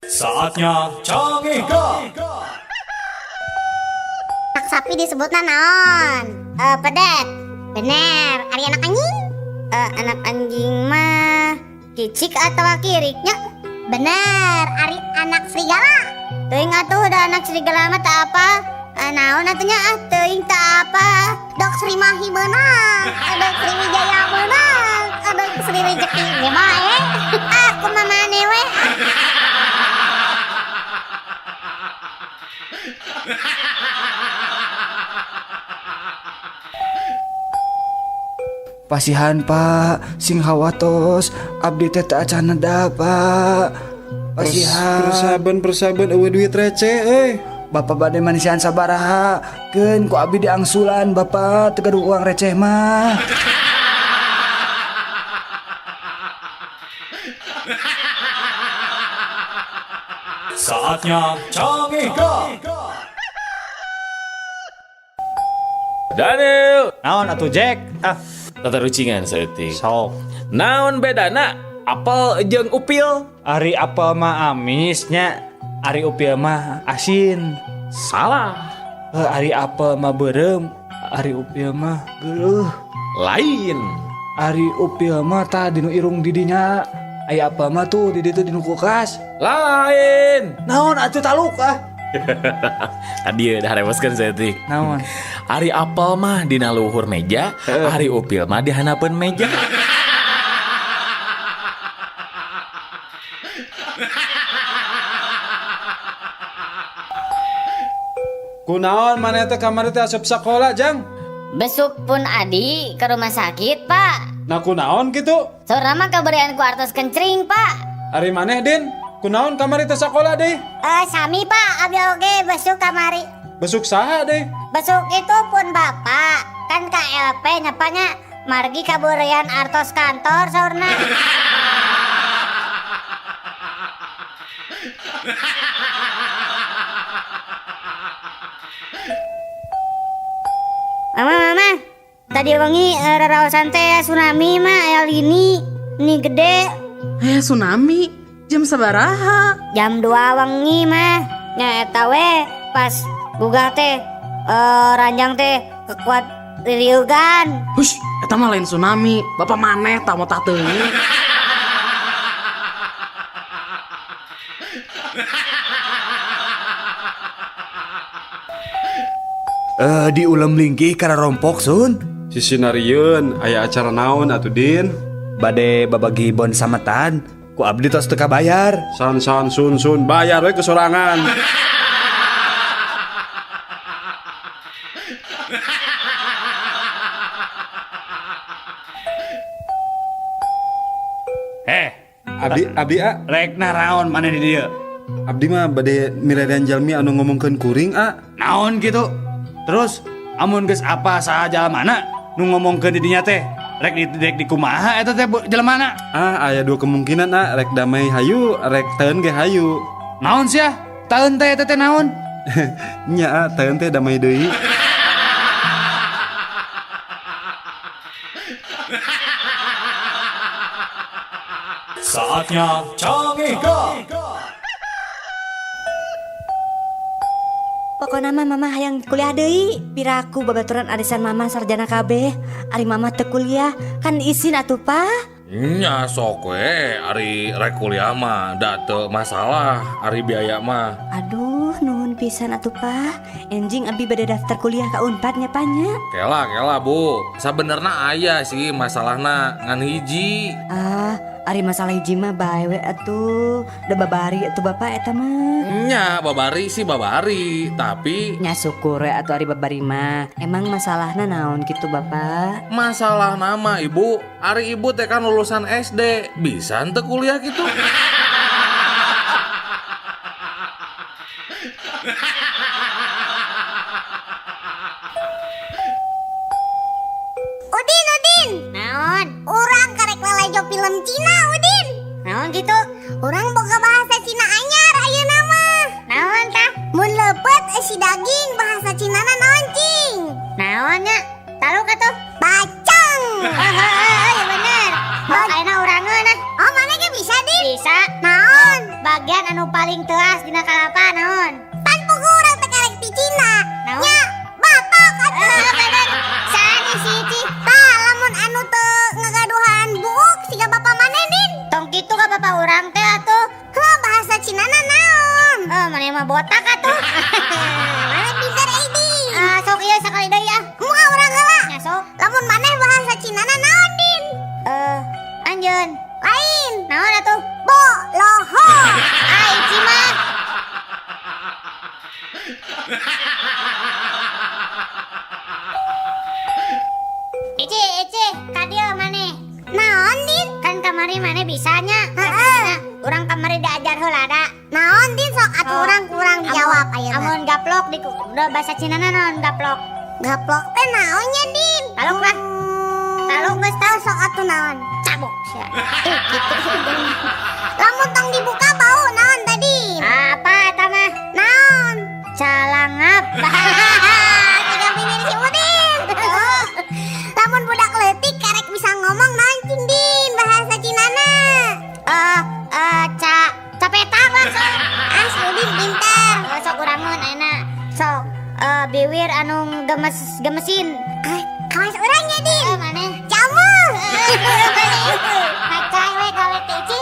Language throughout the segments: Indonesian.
Saatnya Cangihkan. Anak sapi disebutna naon? Pedet. Bener. Ari anak anjing? Anak anjing mah kicik atau kiriknya? Bener. Ari anak serigala. Teuing atuh da anak serigala mah teu apa? Naon atunya teuing teu apa? Dok Sri Mahi beunang. Dok Sri Wijaya beunang. Dok Sri Rezeki ge mah Aku mah maneh we. Pasihan Pak, sing hawatos abdi teh teu acan neda Pak. Pasihan. Persaban eueuh duit receh euy. Bapak bade manisian sabaraha? Keun ku abdi diangsulan Bapak teu gaduh uang receh mah. Saatnya Cangihkan. Daniel, Naon atuh Jack? tata rucingan saeutik. Sok. Naon bedana apel jeung upil? Ari apel mah amisnya, ari upil mah asin. Salah. Ari apel mah beureum, ari upil mah geuleuh. Lain. Ari upil mah tah dinu irung didinya. Aya apel mah tuh di ditu dinu kulkas. Lain. Naon atuh taluk Adieu dah reweskeun saeutik. Naon? Ari apel mah dina luhur meja, ari upil mah di hanapeun meja. Kunaon maneh teh kamari teh asup sakola jang? Besuk pun Adi ke rumah sakit, Pak. Nah kunaon gitu? Saurna mah kabarian ku artos kencring, Pak. Ari maneh Din? Kunaon kamari teh sakola deui? Sami, Pak. Abi oge besuk kamari. Besuk saha deui? Besuk itu pun Bapak. Kan KLP nyapanya margi kabarian artos kantor saurna. Mama, tadi wengi raraosan teh tsunami mah aya lini gede. Tsunami? Jam sabaraha? Jam 2 wengi mah. Nya eta we pas gugah teh ranjang teh kekuat ririugan. Hush, eta mah lain tsunami. Bapak maneh tamu tah teuing. Diulam linggih karena rompok sun. Sisinarieun aya acara naon atuh Din? Bade babagi bon sametan. Ku abdi tos teu kabayar. Sun bayar we kesorangan. Abdi Rek naraon maneh di dieu? abdi mah bade miredan jalmi anu ngomongkeun kuring Naon gitu? Terus amun geus apa saha mana nu ngomongkeun di dinya teh? Rek di kumaha eta teh jelemana? aya dua kemungkinan rek damai hayu rek teun ge hayu. Naon sia? Taeun teh eta teh naon? Nya teun teh damai deui. Saatnya Cangihkan. Pokokna mah mama hayang kuliah deui. Piraku babaturan arisan mama sarjana kabeh. Ari mama teu kuliah kan izin atuh Pak. Nya sok we ari rek kuliah mah da teu masalah ari biaya mah. Aduh nuhun pisan atuh Pak. Enjing abi bade daftar kuliah ka Unpad nya Panya. Kela Bu. Sabenerna aya sih masalahna ngan hiji. Ari masalah hiji mah bae we atuh. Da babari atuh Bapak eta mah. Nya babari sih babari, tapi Nya syukur we atuh ari babari mah. Emang masalahna naon gitu Bapak? masalah nama Ibu. Ari Ibu teh kan lulusan SD, bisa ente kuliah gitu. Udin. Naon? Urang karek lelejo film Cina, Udin. Naon gitu? Urang boga bahasa Cina anyar ayeuna mah. Naon tah? Mun leupet si daging bahasa Cinana naon cing? Naonnya? Taluk atuh? Bacang. Iya bener. Ayeuna urangeun nah. Oh, mana ge bisa, Din? Bisa. Naon? Bagian anu paling paling teas dina kalapa naon? Pan pugu urang teh karek ti Cina. Nya batok atuh. Sani si Ici? Tah lamun anu teu ngagaduhan buuk siga bapa maneh din. Tong kitu ka bapa urang teh atuh. Heuh bahasa Cina naon? Maneh mah botak atuh. Maneh pinter ai din. Sok ieu sakali deui ah. Moal urang heula. Nya sok. Lamun maneh bahasa Cina naon din? Anjeun. Lain. Naon atuh? Bo loho. Ici mah. Ici, ka dieu maneh. Naon din? Kan kamari maneh bisanya. Heeh. Urang kamari diajar heula da. Naon din sok atuh urang kurang dijawab ayeuna. Amun gaplok di bahasa Cina naon gaplok? Gaplok teh naon nya din? Taluk lah. Taluk geus tau sok atuh naon? Cabuk sia. Kitu. Lamun tong dibuka bau naon tadi? Apa eta mah? Naon? Calangap. Tiga pingin si Udin. Lamun budak leutik karek bisa ngomong naon cing din bahasa Cinana? Capetak lah sok. Si Udin pintar. Sok urangeun ayeuna. Sok biwir anu gemesin. Kawas urangnya din. Maneh? Jamur. Ngacai we gawe teh Ici.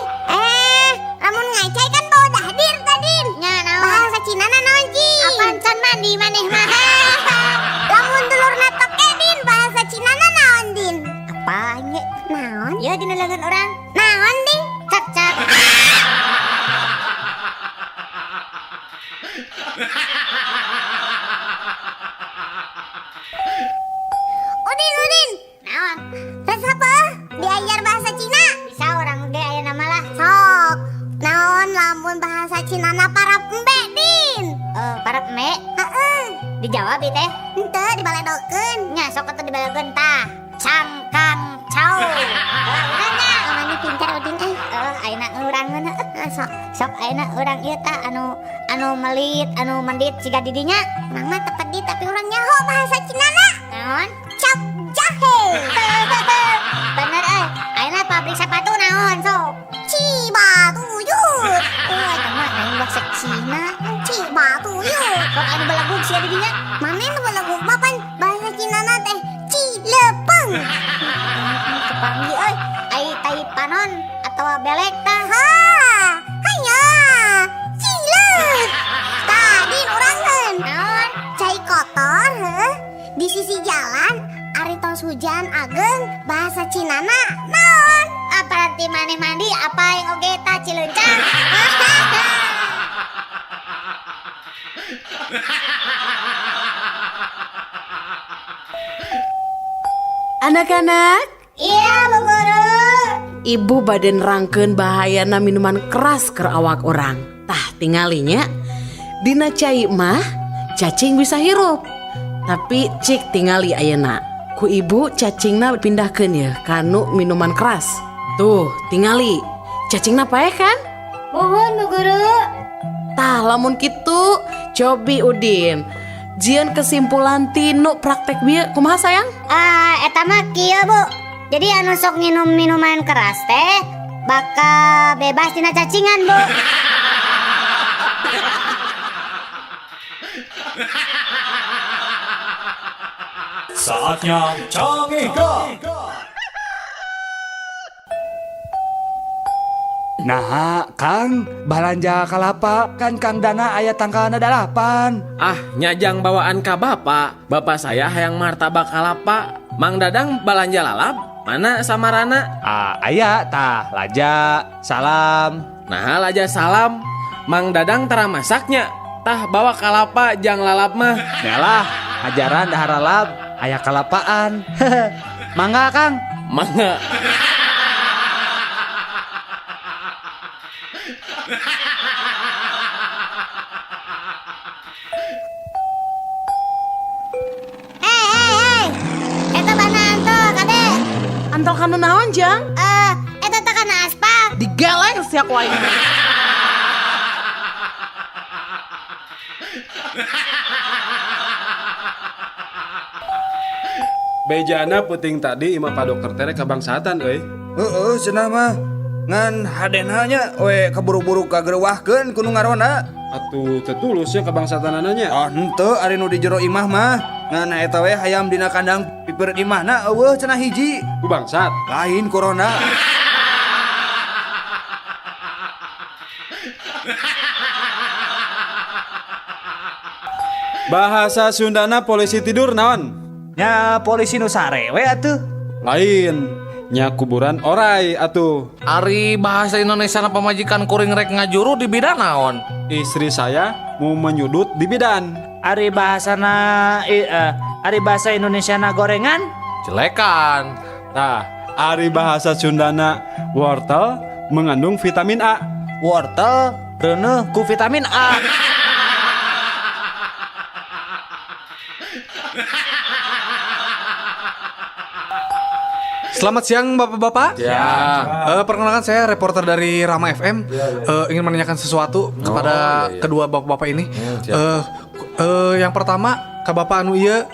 Lamun ngacai kan bawa dahdir tadin. Nya naon? Bahasa Cina naon cing? Apaan can mandi maneh mah? Lamun dulurna toke din bahasa Cina naon din? Apa nya? Naon? Ya dina leungeun urang. Naon din? Cak. Udin. Naon? Tes apa? Diajar bahasa Cina? Bisa orang ge aya nama lah. Sok. Naon lamun bahasa Cina na parap embe din? Parap embe? Heeh. Dijawab ieu teh? Henteu dibaledokeun. Nya sok atuh dibaledokeun tah. Cangkang cau. Urangnya maneh pintar Udin ayeuna ngurangeun heuh. Sok ayeuna urang ieu tah anu melit, anu mendit siga didinya. Urang mah teu pedit tapi urang nyaho bahasa Cina na. Naon? Cap jahe. Bener ayeuna pabrik sepatu naon sok? Cibatuyut. Eta mah lain bahasa Cina. Cibatuyut. Kok anu balagug sia didinya? Maneh nu balagug mah pan bahasa Cina na teh Cilepeng. Kepanggih ai tai panon atawa belek tah. Hanya cileuk. Tadi urangkeun. Naon? Cai kotor heuh. Di sisi jalan ari tos hujan ageng bahasa Cinana naon? Berarti maneh mandi apa yang oge tah cileuncang. Anak-anak, Iya Bu Guru. ibu badan rangkeun bahayana minuman keras ke awak orang. Tah tinggalinya dina cai mah cacing bisa hirup. Tapi cik tingali ayeuna ku ibu cacingna pindahkeun ya kanu minuman keras. Tuh tingali cacingna paeh kan? Mohon Bu Guru. Tah lamun kitu cobi Udin. Jian kesimpulan tinu praktek bieu kumaha sayang? Eta mah kieu Bu. Jadi anu sok nginum minuman keras teh bakal bebas tina cacingan Bu. Saatnya Cangika. Nah, Kang, balanja kalapa kan Kang Dana aya tangkalna 8. Ah, nyajang bawaan ka bapak. Bapak saya hayang martabak kalapa. Mang Dadang balanja lalap. Mana samarana? Aya tah laja salam. Nah, laja salam. Mang Dadang tara masaknya. Tah bawa kalapa jang lalap mah. Yalah, ajaran dahar lalap aya kalapaan. Mangga Kang. Mangga. Hei, eta banaan tuh kade. Antol kanu naon jang? Eta teh kana aspal. Digeleng sia ku aing. Bejana puting tadi ima Pak Dokter tere kabangsatan euy. Cenah mah ngan hadenanya we kaburu-buru kagerewahkeun kudu ngarona. Atuh tetulusnya kebangsaan ananya. Oh henteu ari nu di jero imah mah ngan eta we hayam dina kandang pipeut imahna eueuh cenah hiji. Ku bangsat. Lain corona. Bahasa Sundana polisi tidur naon? Nya polisi nu sarewe atuh. Lain. Nya kuburan orai atuh. Ari bahasa Indonesia na pamajikan kuring rek ngajuru di bidang naon? Istri saya mau menyudut di bidan. Ari bahasa Indonesia na gorengan. Jelekan. Nah, ari bahasa Sundana wortel mengandung vitamin A. Wortel reuneuh ku vitamin A. Selamat siang bapak-bapak. Ya. Perkenalkan saya reporter dari Rama FM. Ingin menanyakan sesuatu kepada kedua bapak-bapak ini. Yang pertama, ka bapak anu ieu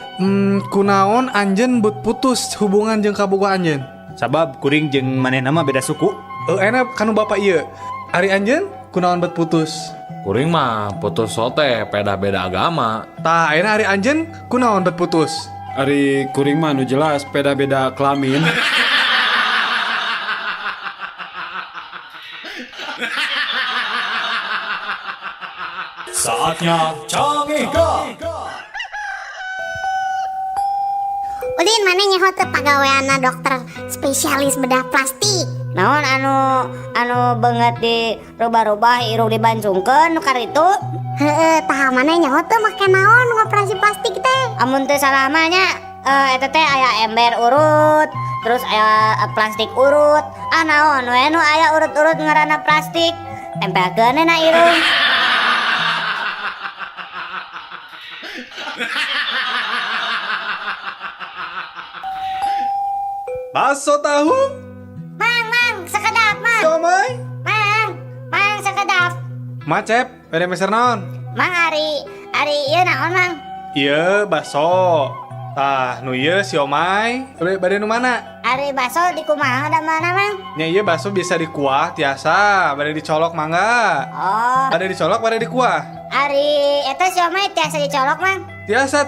kunaon anjeun beut putus hubungan jeung kaboga anjeun? Sabab kuring jeung manehna mah beda suku. Enak kanu bapak ieu. Ari anjeun kunaon beut putus? Kuring mah putus sote beda-beda agama. Tah ayeuna ari anjeun kunaon beut putus? Ari kuring mah nu jelas beda-beda kelamin. Saatnya Cangika. Ulin mana nyaho teu pagaweana dokter spesialis bedah plastik. Naon anu banget di rubah-rubah irung dibancungkeun nu karitu? Heeh, tah mana nyaho teu make naon ngoperasi plastik teh? Amun teu salah mah nya eta teh aya ember urut, terus aya plastik urut. Ah naon we nu aya urut-urut ngaranna plastik? Tempelkeun na irung. Bakso tahu? Mang, sakedap, Mang. Somai? Mang, sakedap. Macep, beda meser naon? Mang ari ieu naon, Mang? Iya, bakso. Tah, nu ieu siomay. Bade nu mana? Ari baso di kumaha da mana, Mang? Nya ieu bakso bisa dikuah tiasa, bade dicolok mangga. Oh, Bade dicolok, bade dikuah. ari eta siomay tiasa dicolok, Mang. Tiasa.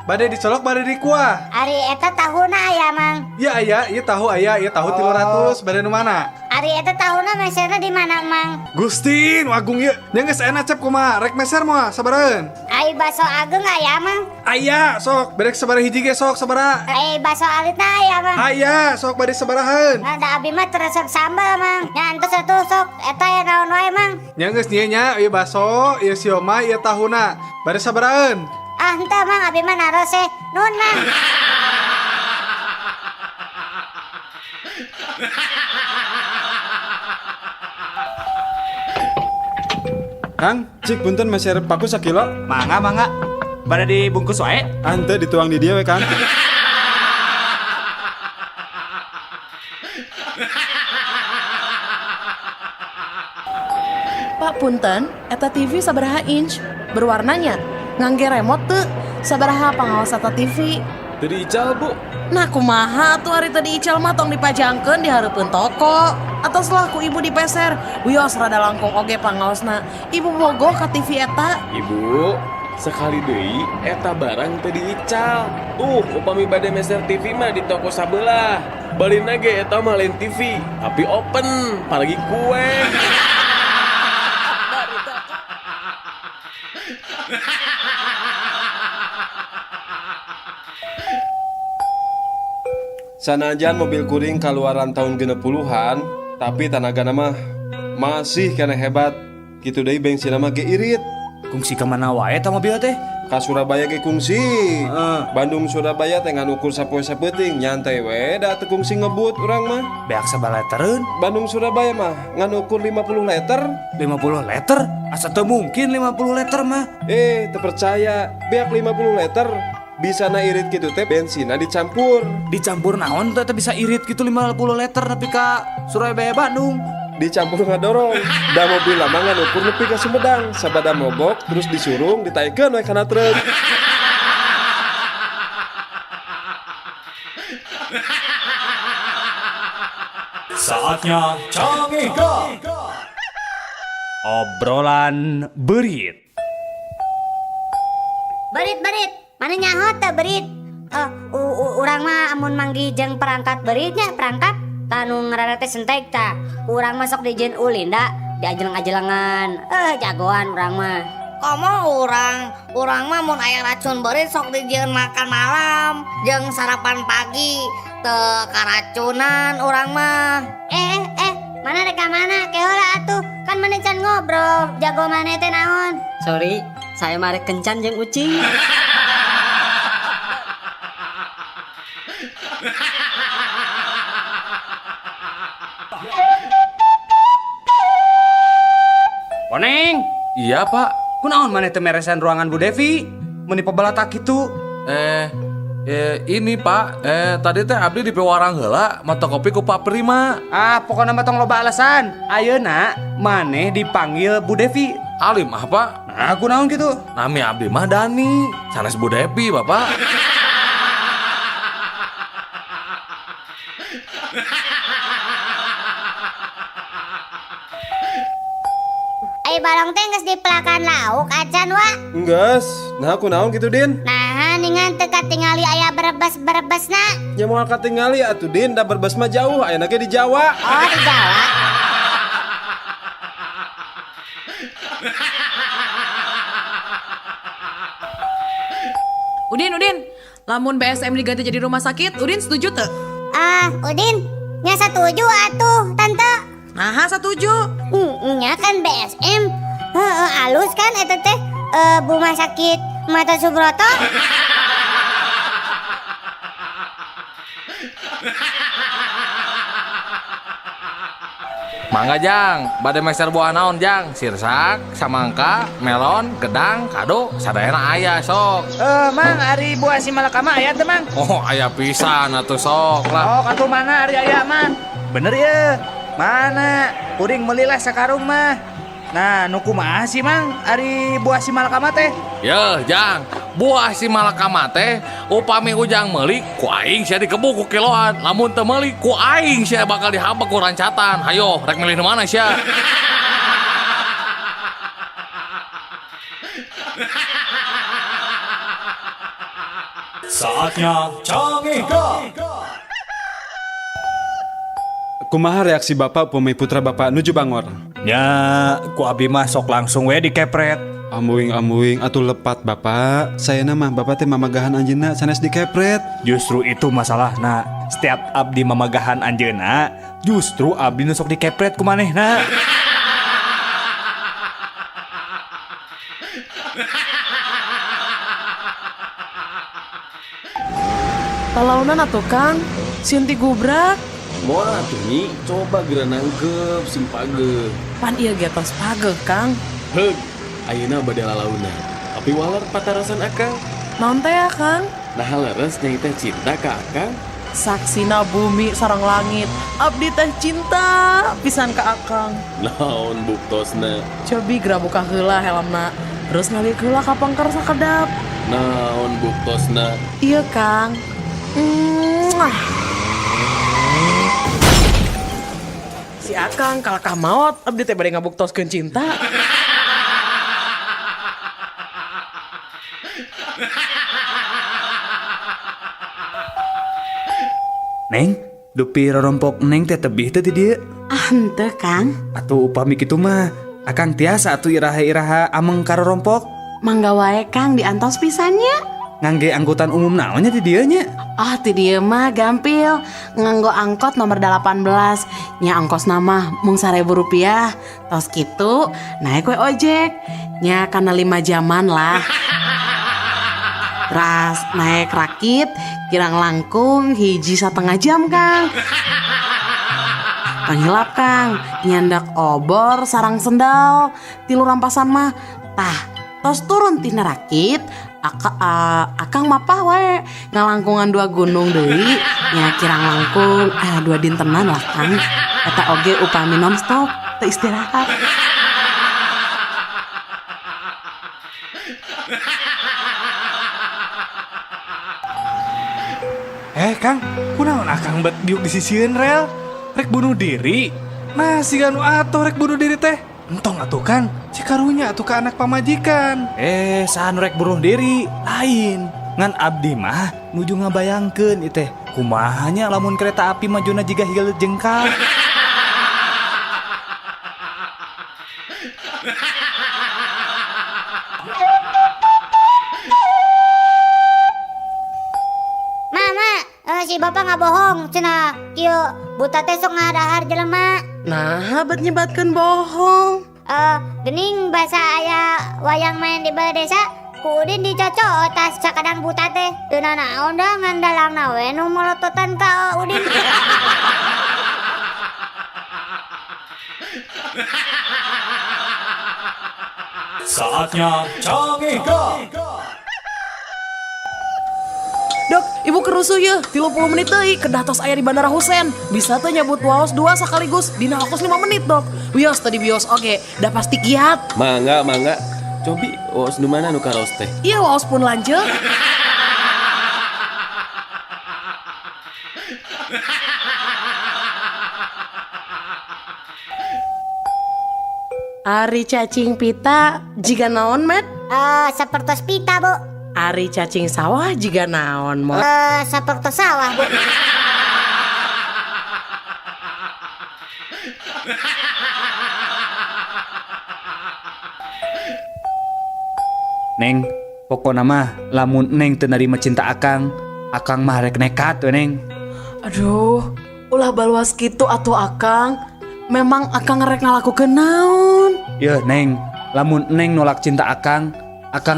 Bade dicolok, bade dikuah. Ari eta tahuna aya, Mang. Iya tahu 300. Bade nu mana? Ari eta tahuna meserna di mana, Mang? Gustin, wagung ieu. Nya geus enak cep kumaha, rek meser moal sabareun. Ai baso ageng aya, Mang. Aya, sok, bade sabaraha hiji ge sok sabaraha. Ai baso alitna aya, Mang. Aya, sok bade sabaraheun. Nah, da abi mah resep sambal, Mang. Nya antos atuh sok eta ya naon wae, Mang. Nya geus nya ieu bakso, ieu siomay, ieu tahuna. Bade sabaraheun. Ah, henteu, Mang, abi mah naros nun, Mang. Kang, cik punten meser paku sakilo. Mangga. Bade dibungkus wae. Ante dituang di dia we Kang. Pak punten, eta TV sabaraha inch? Berwarnanya? Ngangge remote teu? Sabaraha pangaos eta TV? Tadi ical bu. Nah kumaha tuh hari tadi ical mah tong dipajangkeun di hareupeun toko. Atau selaku ibu dipeser, wios rada langkung oge pangaosna. Ibu bogoh ka TV eta. Ibu, sekali deui eta barang tadi ical. Upami bade meser TV mah di toko sabelah. Balina ge eta mah lain TV, tapi open, apalagi kue. Sanajan mobil kuring kaluaran tahun 60-an, tapi tenaga nama masih kena hebat. Kitu deui bensin mah ge irit. Kungsi ke mana wae ta mobil teh? Ka Surabaya ge kungsi. Bandung Surabaya teh ngan ukur sapoe sapeuting, nyantai we da teu kungsi ngebut urang mah. Beak sabaletereun. Bandung Surabaya mah ngan ukur 50 liter. 50 liter? Asa teu mungkin 50 liter mah. Teu percaya, beak 50 liter. Bisa na irit gitu teh bensinna dicampur. Dicampur naon teh bisa irit gitu 50 liter tapi ka Surabaya Bandung. Dicampur ngadorong. Da mobil lama ngan ukur nepi ka Sumedang. Sabada mogok terus disurung ditaikeun we kana truk. Saatnya Saatnya Camika. Obrolan berit. Berit, mana nyaho teh berit? Urang mah amun manggi jeung perangkat beritnya perangkat tanu ngarana teh sentek tah. Urang masuk di jen ulin da diajelang-ajelangan. Jagoan urang mah. Komo urang mah mun aya racun berit sok dijieun makan malam jeung sarapan pagi teu karacunan urang mah. Mana reka mana keola atuh kan mana can ngobrol jago mana teh naon? Sorry, saya mah rek kencan jeung ucing. Oneng, Iya pak. kunaon maneh teh meresan ruangan Bu Devi? Mun dipebalatak kitu. Ini pak. Tadi teh abdi di pewarang heula mata kopi ku Pak Prima. Pokoknya mah tong loba alasan. Ayeuna maneh dipanggil Bu Devi. Alim ah pak. Nah, kunaon kitu? Nami abdi mah Dani. Sanes Bu Devi bapak. Balong teh geus dipelakan lauk acan wa. Enggas. Nah aku naon gitu Din. Nah, ningan teu katingali aya berebes-berebesna. Ya mau katingali atuh Din, da berbas mah jauh, ayeuna ge di Jawa. Oh, di Jawa. Udin, lamun BSM diganti jadi rumah sakit, Udin setuju tuh? Udin, nya setuju atuh, tante. Nah, setuju. Nya kan BSM. Alus kan eta teh rumah sakit Mata Subroto. Mangga Jang, bade meser buah naon Jang? Sirsak, samangka, melon, gedang, kado, sadayana aya sok. Mang ari buah si malakama aya teh Mang? Oh, aya pisan atuh sok lah. Oh, katu mana ari aya Mang? Bener ya. Mana? Kuring melilah sakarung mah. Nah, nu kumaha sih Mang ari buah si malakama teh? Yeuh Jang, buah si malakama teh upami ujang meuli ku aing sia dikebuk ku kiloan. Lamun teu meuli ku aing sia bakal dihabek ku rancatan. Hayo, rek milih nu mana sia? Saatnya Camika. Kumaha reaksi Bapak pemain putra Bapak nuju Bangor? Ya, ku abi mah sok langsung we dikepret. Amuing atuh lepat Bapak. Saya mah Bapak teh mamagahan anjeunna sanes dikepret. Justru itu masalahna. Setiap abdi mamagahan anjeunna, justru abdi nu sok dikepret ku manehna. Talaunan atuh Kang, Sinti gubrak. Moal atuh Nyi, coba geura nangkep sing pageuh. Pan ieu ge tos pageuh Kang. Heug, ayeuna bade lalauna. Tapi walar patarasan akang. Naon teh ya Kang? Nah leres nyai teh cinta ka akang. Saksina bumi sareng langit, abdi teh cinta pisan ka Akang. Naon buktosna? Cobi geura buka heula helmna, terus ngalik heula ka pangkar sakedap. Naon buktosna? Iya Kang. Si Akang kalakah maot, abdi teh bade ngabuktoskeun cinta. Neng, dupi rorompok Neng teh tebih teh di dieu. Henteu Kang. Atuh upami kitu mah, akang tiasa atuh iraha-iraha ameng ka rorompok. Mangga wae Kang diantos pisannya. Ngangge angkutan umum naonnya di dieu nya? Oh ti dieu mah gampil. Nganggo angkot nomor 18. Nya ongkos nama mung Rp1.000. Tos kitu naik we ojek. Nya kana 5 jaman lah. Ras naik rakit kirang langkung 1,5 jam Kang. Panghilap Kang, nyandak obor sarang sendal. Tilu rampasan mah tah tos turun tina rakit. Akang mapah wae ngalangkungan 2 gunung deui nya kirang langkung 2 dintenan lah Kang. Eta oge upami nonstop teu istirahat. Kang, kunaon akang bet diuk disisieun rel? rek bunuh diri. Nah si anu atuh rek bunuh diri teh. Entong atuh kan, si karunya atuh ke anak pamajikan. Saan rek bunuh diri lain. Ngan abdi mah nuju ngabayangkeun ieu teh. Kumahanya lamun kereta api majuna jiga higeul jengkal. Mama, si bapak nggak bohong, cina kieu buta teh sok ngadahar jelema. Nah, bet nyebatkeun bohong. Gening bahasa aya wayang main di balai desa, ku Udin dicocok tas sakadang buta teh. Teu naon da ngandalangna we nu molototan ka Udin. Saatnya Cangika. Dok, ibu kerusuh ya, 30 menit deui kedah tos aya di Bandara Husein. Bisa tuh nyabut waos 2 sekaligus dina wakos 5 menit, Dok. Wios tadi bios oke, da pasti kiat. Mangga. Cobi, waos nu mana nu karos teh? Iya, waos pun lanjut. Ari cacing pita jiga naon, Met? Sapertos pita, Bu. Ari cacing sawah jiga naon, Mot? Sapertos sawah, Bu. Neng, pokona mah lamun Neng teu narima cinta Akang mah rek nekat we Neng. Aduh, ulah baluas gitu atuh Akang. Memang Akang rek ngalakukeun naon? Yeuh Neng, lamun Neng nolak cinta Akang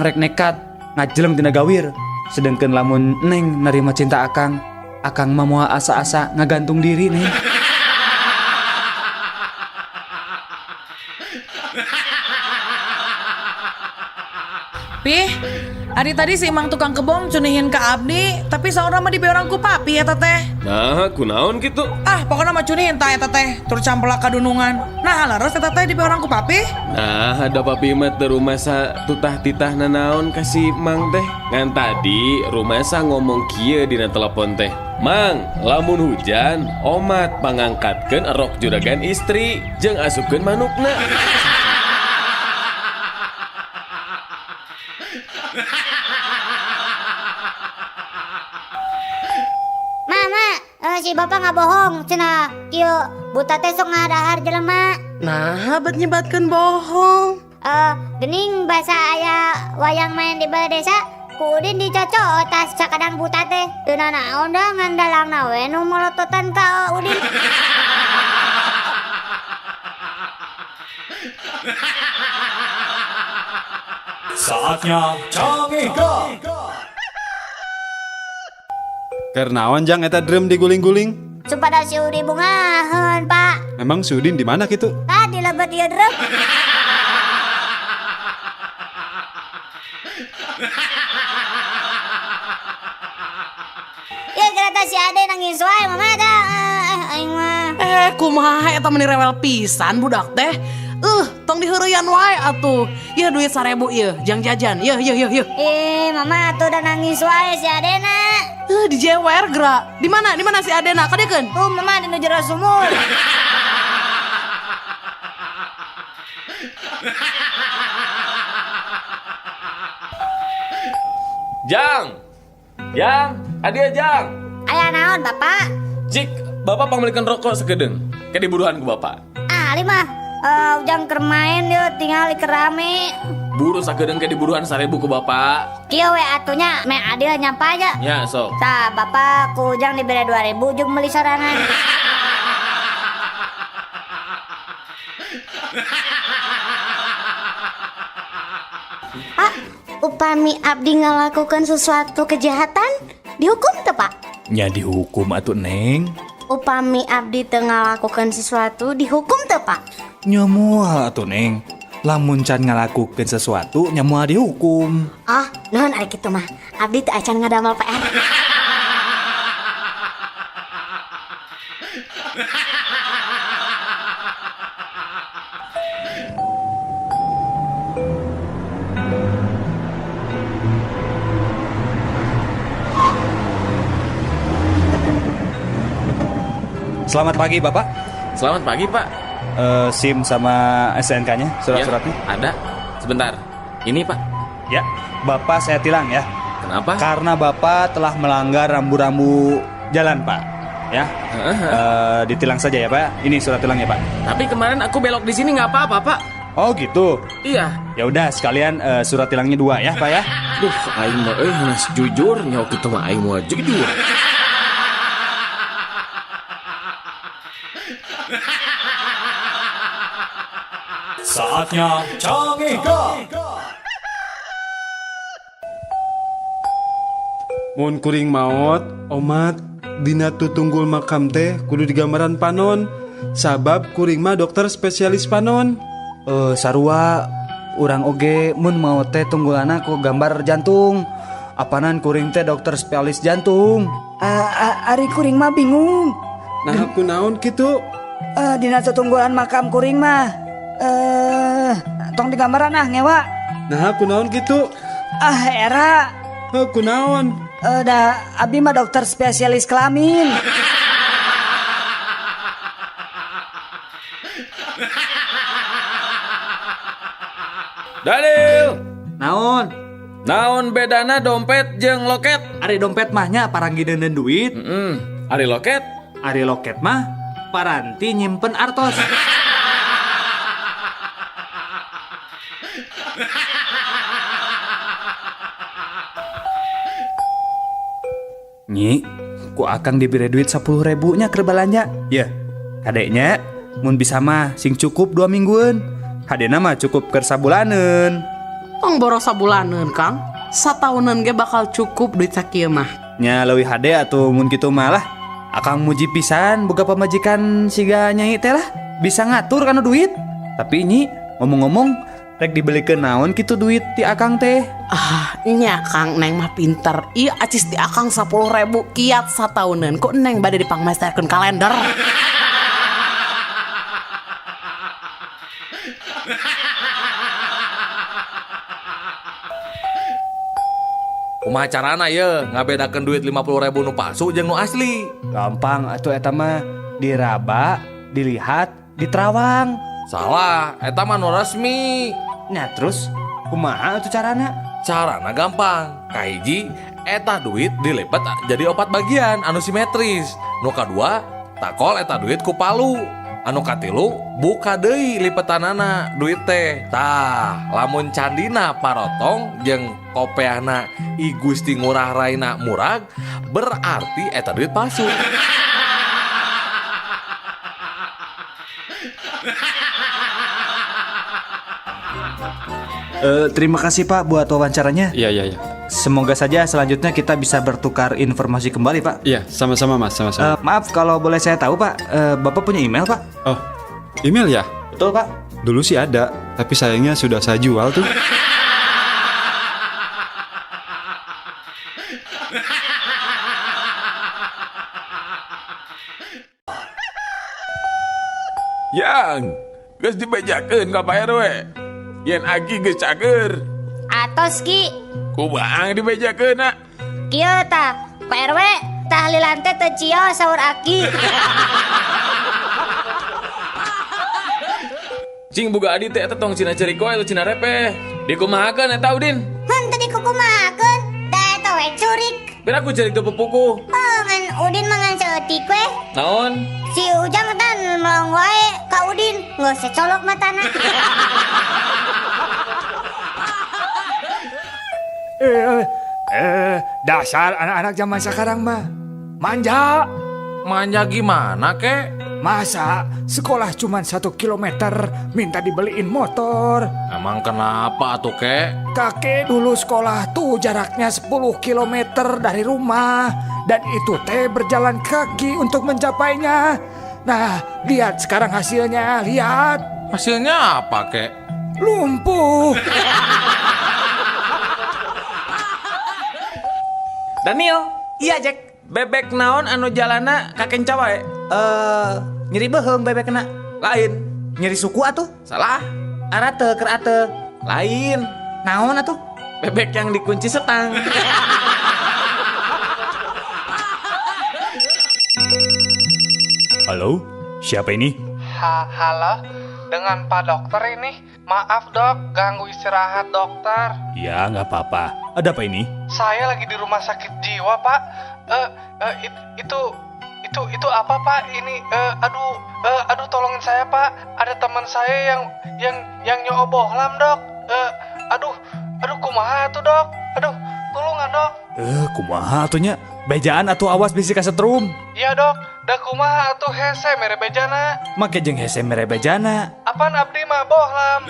rek nekat ngajeleng tina gawir. Sedengkeun lamun Neng narima cinta Akang mah moal asa-asa ngagantung diri Neng. Pih, Ari tadi si Imang tukang kebom cunihin ke Abdi, tapi saurna mah dibeorang ku papi eta teh. Nah, kunaon gitu? Pokoknya mah cunihin ta eta teh, tur campelak kadunungan. Nah, laras eta teh dibeorang ku papi. Nah, ada papi mah teu rumasa tutah-titah nanaon kasih Mang teh. Ngan tadi rumasa ngomong kieu dina telepon teh. Mang, lamun hujan, omat pangangkatkeun erok juragan istri, jeung asupkeun manukna. Mama, si bapak nggak bohong, cina kieu buta teh sok ngadahar jelema. Nah, bet nyebatkeun bohong. Gening bahasa aya wayang main di balai desa, ku Udin dicocok tas sakadang buta teh. Teu naon da ngandalangna we nu molototan ka Udin. Saatnya Cangika. Kernaon jang eta drum diguling-guling? Supada si Udi bungaheun, Pak. Memang si Udin di mana kitu? Tadi lebet ieu drum. Ya kereta si Ade nangis wae mama dah. Aing mah. Kumaha eta meni rewel pisan budak teh. Tong diheureuyan wae atuh. Ieu duit 1000 ieu, jang jajan. Yeuh. Mama tuh udah nangis wae si Adena. Dijewer gerak. Di mana si Adena? Kadekeun? Tuh mama di nu jero sumur. Jang, adia Jang. Aya naon, Bapak? Cik, Bapak pamilikeun rokok sekedeng. Ke diburuhan ku Bapak. Ali mah ujang keur main yeuh tinggal keur rame. Buru sakedeung ke diburuhan 1000 ku Bapak. Kieu we atunya me adil nyampa aja. Ya, sok. Tah, Bapak ku ujang dibere 2000 jeung meuli sorangan. Upami abdi ngalakukan sesuatu kejahatan, dihukum teu, Pak? Nya dihukum atuh Neng. Upami abdi teu ngalakukan sesuatu, dihukum teu, Pak? Nya moal atuh Neng. Lamun can ngalakukeun sesuatu nya moal dihukum. Naon ari kitu mah? Abdi teu acan ngadamel PR. Selamat pagi Bapak. Selamat pagi, Pak. SIM sama SNK-nya, surat-suratnya. Ya, ada. Sebentar. Ini, Pak. Ya, Bapak saya tilang ya. Kenapa? Karena Bapak telah melanggar rambu-rambu jalan, Pak. Ya, ditilang saja ya, Pak. Ini surat tilangnya, Pak. Tapi kemarin aku belok di sini nggak apa-apa, Pak. Oh gitu. Iya. Ya udah, sekalian surat tilangnya 2 ya, Pak ya. Duh, aing mah harus jujur, nyawa kita mah aing mah jujur. Saatnya Cangihkan. Mun kuring maot, omat dina tutunggul makam teh kudu digambaran panon. Sabab kuring mah dokter spesialis panon. Sarua urang oge mun mau teh tunggulana ku gambar jantung. Apanan kuring teh dokter spesialis jantung. Ari kuring mah bingung. Nah aku naon kitu? Dina tutunggulan makam kuring mah tong digambaran ngewa. Nah aku naon kitu? Era Aku naon? abdi mah dokter spesialis kelamin. Dalil. Naon? Naon bedana dompet jeung loket? Ari dompet mahnya paranggideun duit. Ari loket? Ari loket mah paranti nyimpen artos. Nyi, ku akang diberi duit 10.000 nya keur balanja. Ya, kadeknya mun bisa mah sing cukup 2 mingguan. Hadena mah cukup keur sabulaneun. Tong boros sabulaneun, Kang. Satauneun ge bakal cukup duit sakieu mah. Nya leuwih hade atuh mun kitu mah lah. Akang muji pisan boga pamajikan siga nyai teh lah. Bisa ngatur kana duit. Tapi nyi, ngomong-ngomong rek dibelikeun naon kitu duit ti akang teh? Nya Kang, Neng mah pinter. Iya acis di akang 10.000 kiat satauneun. Kok Neng bade dipangmesterkeun kalender? Kumaha carana ye ngabedakeun duit 50.000 nu palsu jeung nu asli? Gampang atuh eta mah diraba, dilihat, diterawang. Salah, eta mah nu resmi. Nah terus kumaha atuh carana? Carana gampang. Kahiji, eta duit dilipat jadi 4 bagian anu simetris. Nu kadua, takol eta duit ku palu. Anu katilu, buka deui lipetanana duit teh. Tah, lamun candina parotong jeung kopeana I Gusti Ngurah Raina murag, berarti eta duit palsu. Terima kasih Pak buat wawancaranya. Iya. Semoga saja selanjutnya kita bisa bertukar informasi kembali Pak. Iya, sama-sama Mas, sama-sama. Maaf kalau boleh saya tahu Pak, Bapak punya email Pak? Oh, email ya? Betul Pak. Dulu sih ada, tapi sayangnya sudah saya jual tuh. Yang geus dibejakeun ka Pak RW. Yen Aki geus cager. Atos Ki. Kumaha dibejakeun na? Kieu tah, Pak RW, tahlilan teh teu cio saur Aki. Cing boga adi teh eta tong cina ceriko elu cina repeh. Dikumahakeun eta Udin. Henteu dikukumahakeun, da eta we curik. Pira ku cerik teu pupuku. Ngan Udin mangan seeutik we. Naon? Si Ujang dan melong wae ka Udin, geus secolok matana. Dasar anak-anak zaman sekarang mah manja. Manja gimana kek? Masa sekolah cuma 1 kilometer minta dibeliin motor. Emang kenapa tuh kek? Kakek dulu sekolah tuh jaraknya 10 kilometer dari rumah. Dan itu teh berjalan kaki untuk mencapainya. Nah, lihat sekarang hasilnya, lihat. Hasilnya apa kek? Lumpuh. Daniel, iya Jack. Bebek naon anu jalana kakenca wae? Nyeri beheung bebekna. Lain. Nyeri suku atuh. Salah. Arate keur ate. Lain. Naon atuh? Bebek yang dikunci setang. Halo, siapa ini? Halo, dengan Pak Dokter ini. Maaf dok, ganggu istirahat dokter. Ya, nggak apa-apa. Ada apa ini? Saya lagi di rumah sakit jiwa pak. Itu apa pak? Ini, aduh tolongin saya pak. Ada teman saya yang nyobohlam dok. Aduh kumaha tuh dok. Aduh, tolongan dok. Kumaha atunya? Bejaan atuh awas bisi kasetrum. Iya dok, da kumaha atuh hese mere bejana. Make jeung hese mere bejana. Apaan abdi mah bohlam.